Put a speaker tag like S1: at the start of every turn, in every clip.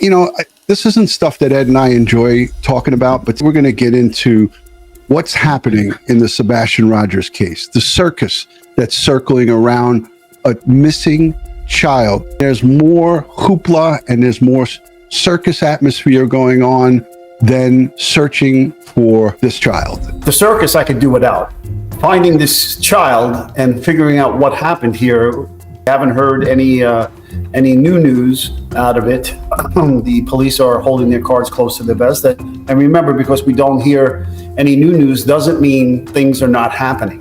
S1: This isn't stuff that Ed and I enjoy talking about, but we're going to get into what's happening in the Sebastian Rogers case, the circus that's circling around a missing child. There's more hoopla and there's more circus atmosphere going on than searching for this child.
S2: The circus I could do without. Finding this child and figuring out what happened here. Haven't heard any new news out of it. The police are holding their cards close to their vest. And remember, because we don't hear any new news doesn't mean things are not happening.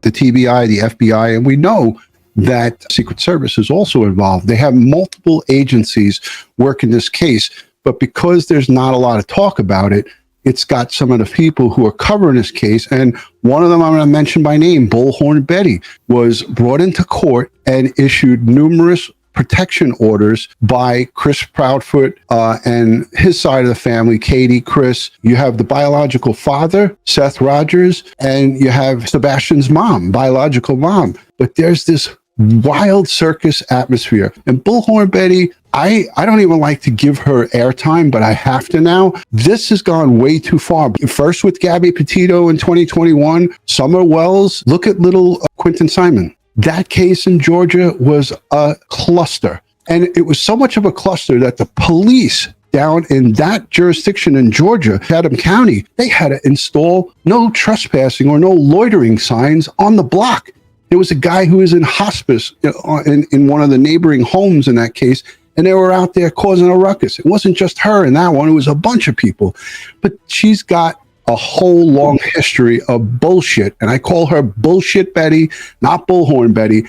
S1: The TBI, the FBI, and we know that Secret Service is also involved. They have multiple agencies working this case, but because there's not a lot of talk about it, it's got some of the people who are covering this case. And one of them I'm going to mention by name, Bullhorn Betty, was brought into court and issued numerous protection orders by Chris Proudfoot and his side of the family, Katie, Chris. You have the biological father, Seth Rogers, and you have Sebastian's mom, biological mom. But there's this wild circus atmosphere. And Bullhorn Betty, I don't even like to give her airtime, but I have to now. This has gone way too far. First with Gabby Petito in 2021, Summer Wells, look at little Quentin Simon. That case in Georgia was a cluster. And it was so much of a cluster that the police down in that jurisdiction in Georgia, Chatham County, they had to install no trespassing or no loitering signs on the block. There was a guy who was in hospice in one of the neighboring homes in that case, and they were out there causing a ruckus. It wasn't just her in that one, it was a bunch of people. But she's got a whole long history of bullshit, and I call her Bullshit Betty, not Bullhorn Betty.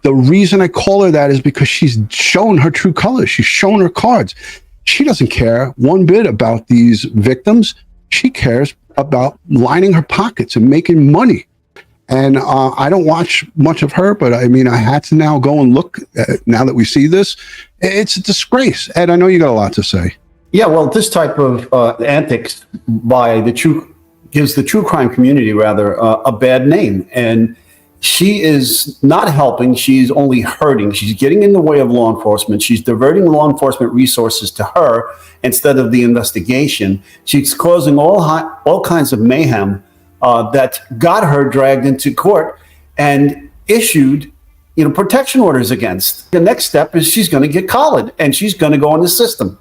S1: The reason I call her that is because she's shown her true colors. She's shown her cards. She doesn't care one bit about these victims. She cares about lining her pockets and making money. And I don't watch much of her, but I mean, I had to now go and look now that we see this. It's a disgrace. Ed, I know you got a lot to say.
S2: Yeah, well, this type of antics gives the true crime community rather a bad name. And she is not helping. She's only hurting. She's getting in the way of law enforcement. She's diverting law enforcement resources to her instead of the investigation. She's causing all kinds of mayhem that got her dragged into court and issued, protection orders against. The next step is she's going to get collared and she's going to go in the system.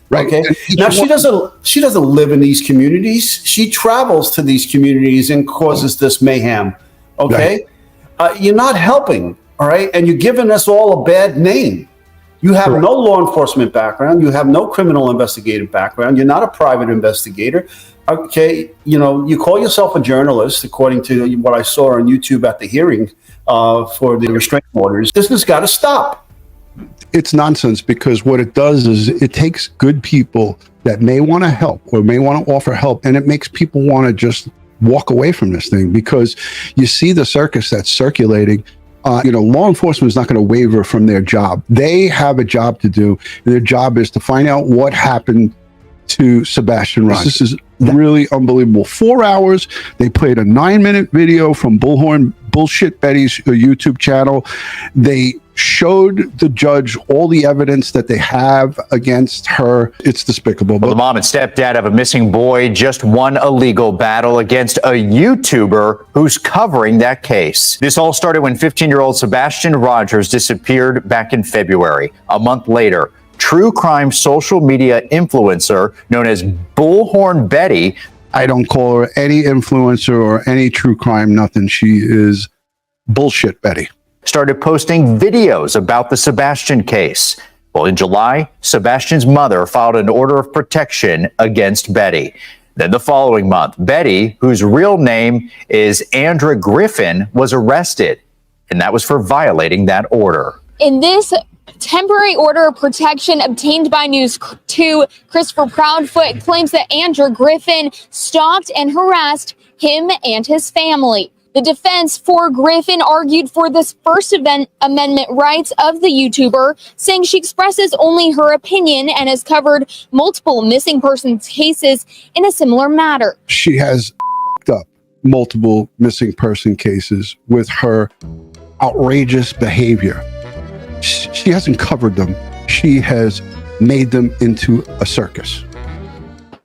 S1: Right.
S2: Okay. Now she doesn't live in these communities. She travels to these communities and causes this mayhem. Okay. Right. You're not helping. All right. And you're giving us all a bad name. You have no law enforcement background. You have no criminal investigative background. You're not a private investigator. Okay, you call yourself a journalist, according to what I saw on YouTube at the hearing for the restraining orders. This has got to stop.
S1: It's nonsense, because what it does is it takes good people that may want to help or may want to offer help, and it makes people want to just walk away from this thing, because you see the circus that's circulating. Law enforcement is not going to waver from their job. They have a job to do, and their job is to find out what happened to Sebastian Rogers. This is really unbelievable. 4 hours. They played a 9-minute video from Bullshit Betty's YouTube channel. They showed the judge all the evidence that they have against her. It's despicable.
S3: Well, the mom and stepdad of a missing boy just won a legal battle against a YouTuber who's covering that case. This all started when 15-year-old Sebastian Rogers disappeared back in February. A month later, true crime social media influencer known as Bullhorn Betty.
S1: I don't call her any influencer or any true crime, nothing. She is Bullshit Betty.
S3: Started posting videos about the Sebastian case. Well, in July, Sebastian's mother filed an order of protection against Betty. Then the following month, Betty, whose real name is Andra Griffin, was arrested, and that was for violating that order.
S4: In this temporary order of protection obtained by News 2, Christopher Proudfoot claims that Andra Griffin stalked and harassed him and his family. The defense for Griffin argued for the First Amendment rights of the YouTuber, saying she expresses only her opinion and has covered multiple missing persons cases in a similar matter.
S1: She has up multiple missing person cases with her outrageous behavior. She hasn't covered them. She has made them into a circus.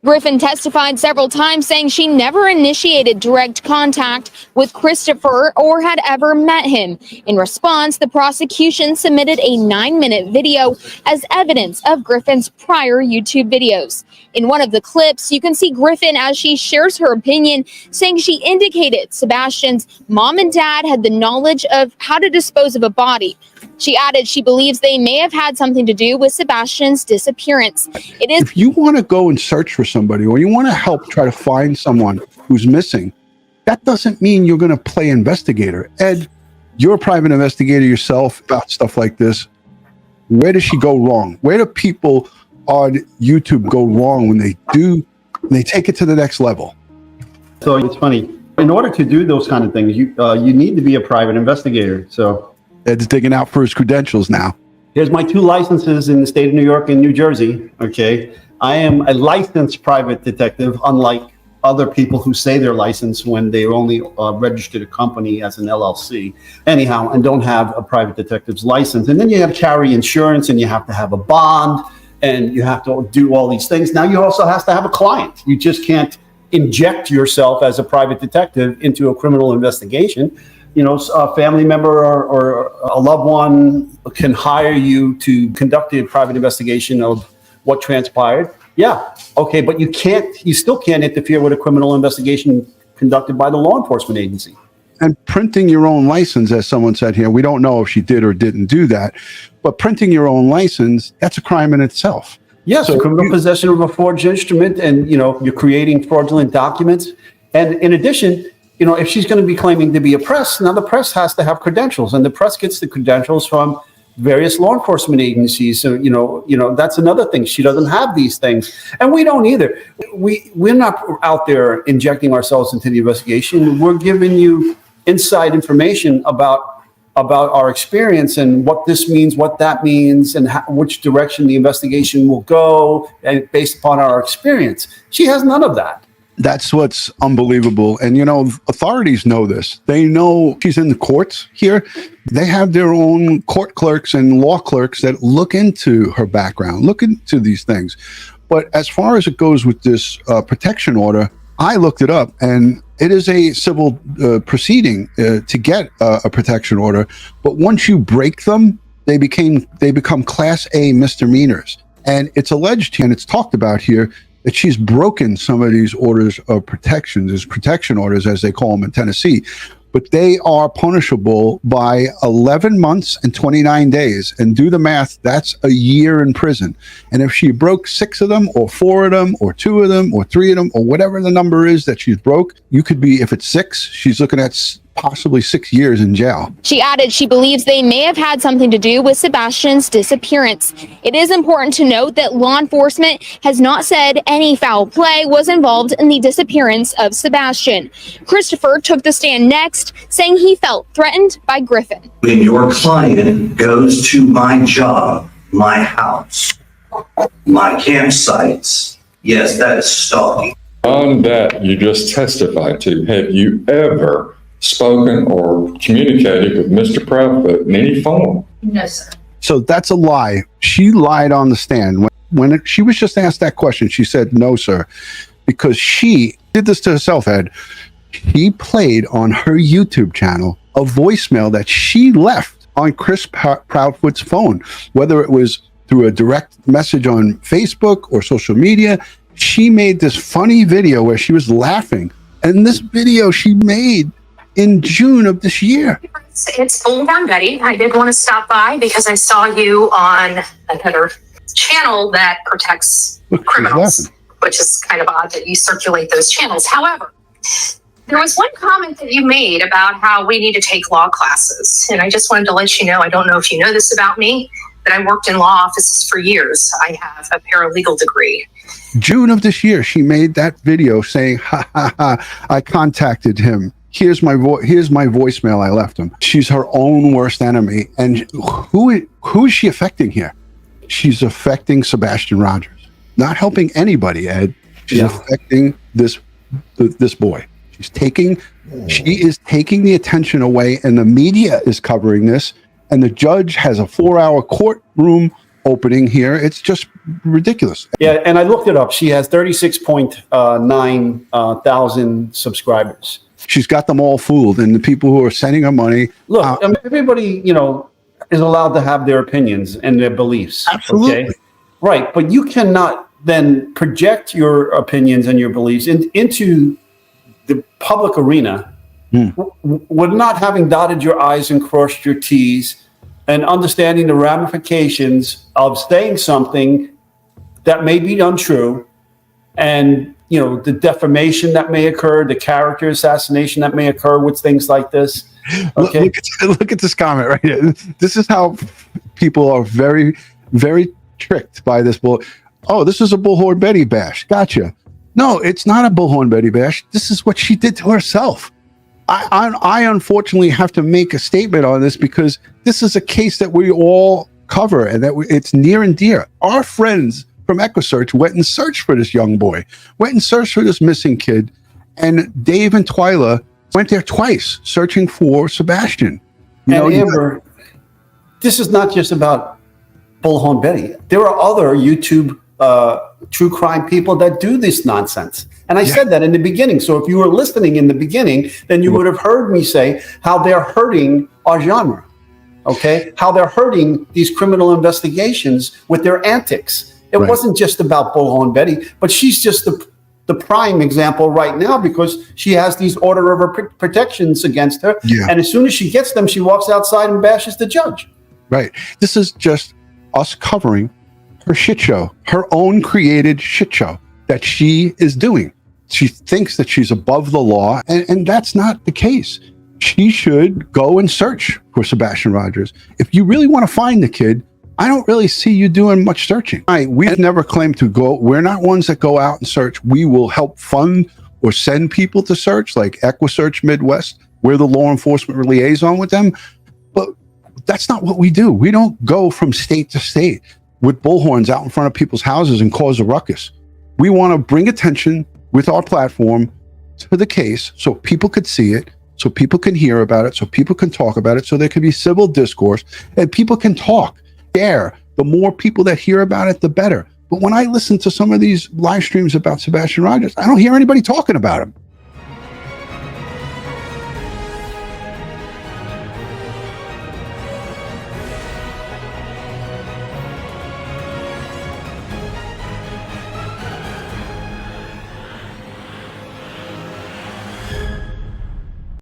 S4: Griffin testified several times, saying she never initiated direct contact with Christopher or had ever met him. In response, the prosecution submitted a 9-minute video as evidence of Griffin's prior YouTube videos. In one of the clips, you can see Griffin as she shares her opinion, saying she indicated Sebastian's mom and dad had the knowledge of how to dispose of a body. She added she believes they may have had something to do with Sebastian's disappearance.
S1: If you want to go and search for somebody, or you want to help try to find someone who's missing, that doesn't mean you're going to play investigator. Ed, you're a private investigator yourself about stuff like this. Where does she go wrong? Where do people on YouTube go wrong when they take it to the next level?
S2: So it's funny. In order to do those kind of things, you need to be a private investigator. So
S1: Ed's digging out for his credentials now.
S2: here's my 2 licenses in the state of New York and New Jersey. Okay. I am a licensed private detective, unlike other people who say they're licensed when they only registered a company as an LLC. Anyhow, and don't have a private detective's license. And then you have to carry insurance, and you have to have a bond, and you have to do all these things. Now you also have to have a client. You just can't inject yourself as a private detective into a criminal investigation. You know, a family member or a loved one can hire you to conduct a private investigation of what transpired. Yeah, okay, but you still can't interfere with a criminal investigation conducted by the law enforcement agency.
S1: And printing your own license, as someone said here, we don't know if she did or didn't do that, but printing your own license, that's a crime in itself.
S2: Yes, so criminal possession of a forged instrument, and you're creating fraudulent documents. And in addition, if she's going to be claiming to be a press, now the press has to have credentials, and the press gets the credentials from various law enforcement agencies. So, that's another thing. She doesn't have these things, and we don't either. We're not out there injecting ourselves into the investigation. We're giving you inside information about our experience and what this means, what that means, and which direction the investigation will go, and based upon our experience. She has none of that.
S1: That's what's unbelievable. And, authorities know this. They know she's in the courts here. They have their own court clerks and law clerks that look into her background, look into these things. But as far as it goes with this protection order, I looked it up, and it is a civil proceeding to get a protection order. But once you break them, they become Class A misdemeanors. And it's alleged, and it's talked about here, that she's broken some of these orders of protection, these protection orders, as they call them in Tennessee. But they are punishable by 11 months and 29 days. And do the math, that's a year in prison. And if she broke 6 of them, or 4 of them, or 2 of them, or 3 of them, or whatever the number is that she's broke, you could be, if it's 6, she's looking at possibly 6 years in jail.
S4: She added she believes they may have had something to do with Sebastian's disappearance. It is important to note that law enforcement has not said any foul play was involved in the disappearance of Sebastian. Christopher took the stand next, saying he felt threatened by Griffin.
S5: When your client goes to my job, my house, my campsites, yes, that is stalking.
S6: On that you just testified to, have you ever spoken or communicated with Mr. Proudfoot in any form?
S7: No, sir.
S1: So that's a lie. She lied on the stand. When she was just asked that question, she said, no, sir, because she did this to herself, Ed. She played on her YouTube channel a voicemail that she left on Chris Proudfoot's phone, whether it was through a direct message on Facebook or social media. She made this funny video where she was laughing. And this video she made in June of this year.
S7: It's Bullhorn Betty. I did want to stop by because I saw you on another channel that protects criminals, which is kind of odd that you circulate those channels. However, there was one comment that you made about how we need to take law classes. And I just wanted to let you know, I don't know if you know this about me, that I worked in law offices for years. I have a paralegal degree.
S1: June of this year, she made that video saying, ha, ha, ha, I contacted him. Here's my voicemail I left him. She's her own worst enemy. And who is she affecting here? She's affecting Sebastian Rogers. Not helping anybody, Ed. She's affecting this boy. She is taking the attention away, and the media is covering this, and the judge has a 4-hour courtroom opening here. It's just ridiculous.
S2: Yeah, and I looked it up. She has 36.9 thousand subscribers.
S1: She's got them all fooled, and the people who are sending her money.
S2: Look, I mean, everybody, is allowed to have their opinions and their beliefs.
S1: Absolutely.
S2: Okay? Right, but you cannot then project your opinions and your beliefs into the public arena with not having dotted your I's and crossed your T's and understanding the ramifications of saying something that may be untrue, and the defamation that may occur, the character assassination that may occur with things like this. Okay,
S1: look at this comment right here. This is how people are very, very tricked by this bull. Oh, this is a Bullhorn Betty bash. Gotcha. No, it's not a Bullhorn Betty bash. This is what she did to herself. I unfortunately have to make a statement on this because this is a case that we all cover and that it's near and dear. Our friends from EchoSearch went and searched for this young boy, went and searched for this missing kid, and Dave and Twyla went there twice searching for Sebastian.
S2: Amber, this is not just about Bullhorn Betty. There are other YouTube true crime people that do this nonsense. And I said that in the beginning. So if you were listening in the beginning, then you would have heard me say how they're hurting our genre. Okay? How they're hurting these criminal investigations with their antics. It wasn't just about Bullhorn Betty, but she's just the prime example right now because she has these order of protections against her. Yeah. And as soon as she gets them, she walks outside and bashes the judge.
S1: Right. This is just us covering her shit show, her own created shit show that she is doing. She thinks that she's above the law, and that's not the case. She should go and search for Sebastian Rogers. If you really want to find the kid, I don't really see you doing much searching. We've never claimed to go. We're not ones that go out and search. We will help fund or send people to search, like EchoSearch Midwest. We're the law enforcement liaison with them. But that's not what we do. We don't go from state to state with bullhorns out in front of people's houses and cause a ruckus. We want to bring attention with our platform to the case so people could see it, so people can hear about it, so people can talk about it, so there can be civil discourse and people can talk. The more people that hear about it, the better. But when I listen to some of these live streams about Sebastian Rogers, I don't hear anybody talking about him.